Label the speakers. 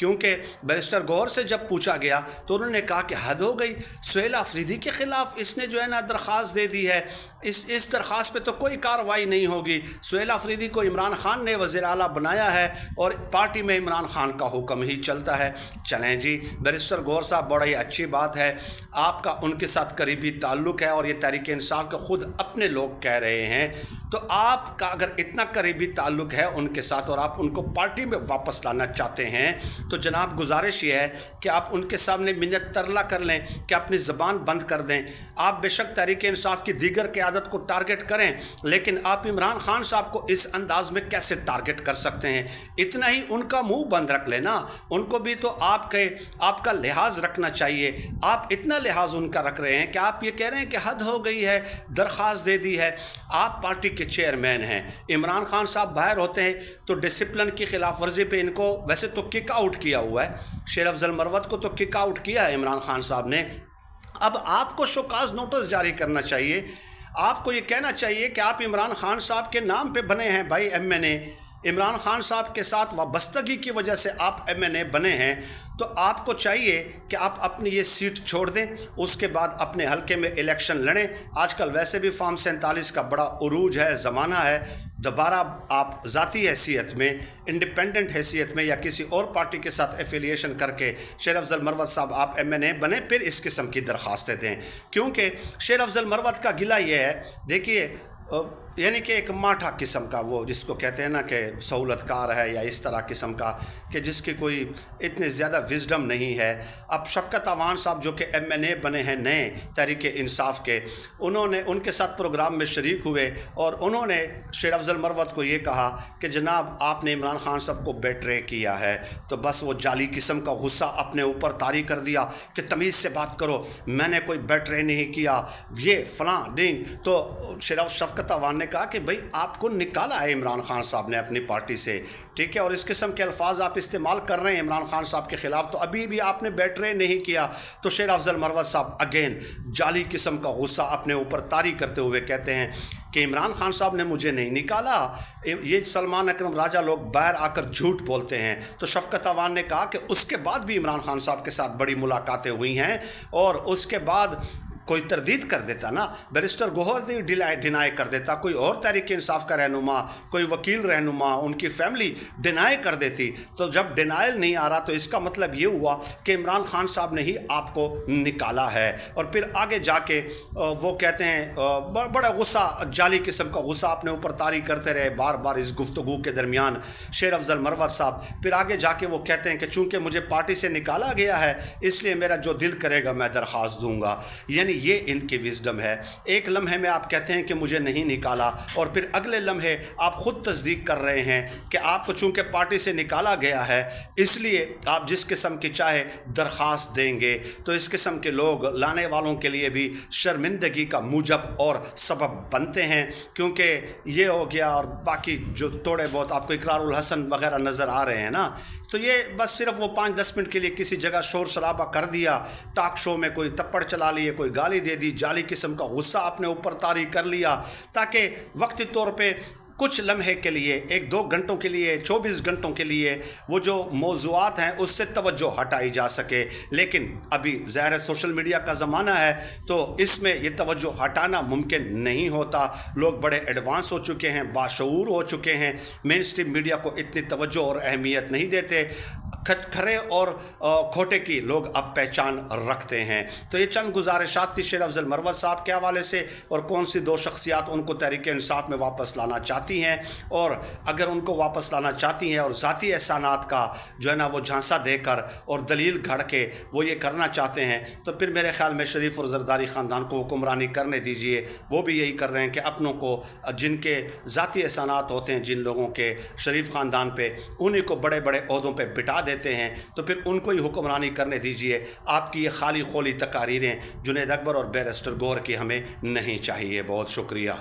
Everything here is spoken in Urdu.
Speaker 1: کیونکہ بیرسٹر گوہر سے جب پوچھا گیا تو انہوں نے کہا کہ حد ہو گئی، سہیل آفریدی کے خلاف اس نے جو ہے نا درخواست دے دی ہے، اس درخواست پہ تو کوئی کارروائی نہیں ہوگی۔ سہیل آفریدی کو عمران خان نے وزیر اعلیٰ بنایا ہے اور پارٹی میں عمران خان کا حکم ہی چلتا ہے۔ چلیں جی بیرسٹر گوہر صاحب، بڑا ہی اچھی بات ہے، آپ کا ان کے ساتھ قریبی تعلق ہے اور یہ تحریک انصاف کے خود اپنے لوگ کہہ رہے ہیں، تو آپ کا اگر اتنا قریبی تعلق ہے ان کے ساتھ اور آپ ان کو پارٹی میں واپس لانا چاہتے ہیں تو جناب گزارش یہ ہے کہ آپ ان کے سامنے منت ترلا کر لیں کہ اپنی زبان بند کر دیں۔ آپ بے شک تحریک انصاف کی دیگر قیادت کو ٹارگٹ کریں، لیکن آپ عمران خان صاحب کو اس انداز میں کیسے ٹارگٹ کر سکتے ہیں؟ اتنا ہی ان کا منہ بند رکھ لینا، ان کو بھی تو آپ کا لحاظ رکھنا چاہیے۔ آپ اتنا لحاظ ان کا رکھ رہے ہیں کہ آپ یہ کہہ رہے ہیں کہ حد ہو گئی ہے، درخواست دے دی ہے۔ آپ پارٹی کے چیئرمین ہیں، عمران خان صاحب باہر ہوتے ہیں تو ڈسپلن کی خلاف ورزی پہ ان کو ویسے تو کک آؤٹ کیا ہوا ہے، شیر افضل مروت کو تو کک آؤٹ کیا ہے عمران خان صاحب نے۔ اب آپ کو شوکاز نوٹس جاری کرنا چاہیے، آپ کو یہ کہنا چاہیے کہ آپ عمران خان صاحب کے نام پہ بنے ہیں بھائی ایم این اے، عمران خان صاحب کے ساتھ وابستگی کی وجہ سے آپ ایم این اے بنے ہیں، تو آپ کو چاہیے کہ آپ اپنی یہ سیٹ چھوڑ دیں، اس کے بعد اپنے حلقے میں الیکشن لڑیں۔ آج کل ویسے بھی فارم 47 کا بڑا عروج ہے، زمانہ ہے، دوبارہ آپ ذاتی حیثیت میں، انڈیپینڈنٹ حیثیت میں یا کسی اور پارٹی کے ساتھ ایفیلیشن کر کے شیر افضل مروت صاحب آپ ایم این اے بنیں، پھر اس قسم کی درخواستیں دیں۔ کیونکہ شیر افضل مروت کا گلہ یہ ہے، دیکھیے یعنی کہ ایک ماٹھا قسم کا، وہ جس کو کہتے ہیں نا کہ سہولت کار ہے یا اس طرح قسم کا کہ جس کی کوئی اتنے زیادہ وزڈم نہیں ہے۔ اب شفقت عوان صاحب جو کہ ایم این اے بنے ہیں نئے تحریک انصاف کے، انہوں نے ان کے ساتھ پروگرام میں شریک ہوئے اور انہوں نے شیر افضل مروت کو یہ کہا کہ جناب آپ نے عمران خان صاحب کو بیٹرے کیا ہے، تو بس وہ جعلی قسم کا غصہ اپنے اوپر طاری کر دیا کہ تمیز سے بات کرو، میں نے کوئی بیٹرے نہیں کیا، یہ فلاں ڈنگ۔ تو شفقت عوان نے کہا کہ بھئی آپ کو نکالا ہے عمران خان صاحب نے اپنی پارٹی سے، ٹھیک ہے، اور اس قسم کے الفاظ آپ استعمال کر رہے ہیں عمران خان صاحب کے خلاف، تو ابھی بھی آپ نے بیٹرے نہیں کیا۔ تو شیر افضل مروت صاحب اگین جعلی قسم کا غصہ اپنے اوپر طاری کرتے ہوئے کہتے ہیں کہ عمران خان صاحب نے مجھے نہیں نکالا، یہ سلمان اکرم راجہ لوگ باہر آ کر جھوٹ بولتے ہیں۔ تو شفقت عوان نے کہا کہ اس کے بعد بھی عمران خان صاحب کے ساتھ بڑی ملاقاتیں ہوئی ہیں اور اس کے بعد کوئی تردید کر دیتا نا، بیرسٹر گوہر ڈینائی کر دیتا، کوئی اور تحریک انصاف کا رہنما، کوئی وکیل رہنما، ان کی فیملی ڈینائی کر دیتی، تو جب ڈینائل نہیں آ رہا تو اس کا مطلب یہ ہوا کہ عمران خان صاحب نے ہی آپ کو نکالا ہے۔ اور پھر آگے جا کے وہ کہتے ہیں بڑا غصہ، جعلی قسم کا غصہ اپنے اوپر طاری کرتے رہے بار بار اس گفتگو کے درمیان شیر افضل مروت صاحب۔ پھر آگے جا کے وہ کہتے ہیں کہ چونکہ مجھے پارٹی سے نکالا گیا ہے اس لیے میرا جو دل کرے گا میں درخواست دوں گا، یعنی یہ ان کی وزڈم ہے۔ ایک لمحے میں آپ کہتے ہیں کہ مجھے نہیں نکالا اور پھر اگلے لمحے آپ خود تصدیق کر رہے ہیں کہ آپ کو چونکہ پارٹی سے نکالا گیا ہے اس لیے آپ جس قسم کی چاہے درخواست دیں گے۔ تو اس قسم کے لوگ لانے والوں کے لیے بھی شرمندگی کا موجب اور سبب بنتے ہیں، کیونکہ یہ ہو گیا اور باقی جو تھوڑے بہت آپ کو اقرار الحسن وغیرہ نظر آ رہے ہیں نا، تو یہ بس صرف وہ 5-10 منٹ کے لیے کسی جگہ شور شرابہ کر دیا، ٹاک شو میں کوئی تپڑ چلا لیے، کوئی گالی دے دی، جعلی قسم کا غصہ اپنے اوپر طاری کر لیا تاکہ وقتی طور پہ کچھ لمحے کے لیے، 1-2 گھنٹوں کے لیے، 24 گھنٹوں کے لیے وہ جو موضوعات ہیں اس سے توجہ ہٹائی جا سکے۔ لیکن ابھی ظاہر ہے سوشل میڈیا کا زمانہ ہے تو اس میں یہ توجہ ہٹانا ممکن نہیں ہوتا، لوگ بڑے ایڈوانس ہو چکے ہیں، باشعور ہو چکے ہیں، مین اسٹریم میڈیا کو اتنی توجہ اور اہمیت نہیں دیتے، کھرے اور کھوٹے کی لوگ اب پہچان رکھتے ہیں۔ تو یہ چند گزارشات تھی شیر افضل مروت صاحب کے حوالے سے، اور کون سی 2 شخصیات ان کو تحریک انصاف میں واپس لانا چاہتی ہیں، اور اگر ان کو واپس لانا چاہتی ہیں اور ذاتی احسانات کا جو ہے نا وہ جھانسا دے کر اور دلیل گھڑ کے وہ یہ کرنا چاہتے ہیں، تو پھر میرے خیال میں شریف اور زرداری خاندان کو حکمرانی کرنے دیجئے۔ وہ بھی یہی کر رہے ہیں کہ اپنوں کو، جن کے ذاتی احسانات ہوتے ہیں جن لوگوں کے شریف خاندان پہ، انہیں کو بڑے بڑے عہدوں پہ بٹھا دیتے ہیں، تو پھر ان کو ہی حکمرانی کرنے دیجئے۔ آپ کی یہ خالی خولی تقاریریں جنید اکبر اور بیرسٹر گوہر کی ہمیں نہیں چاہیے۔ بہت شکریہ۔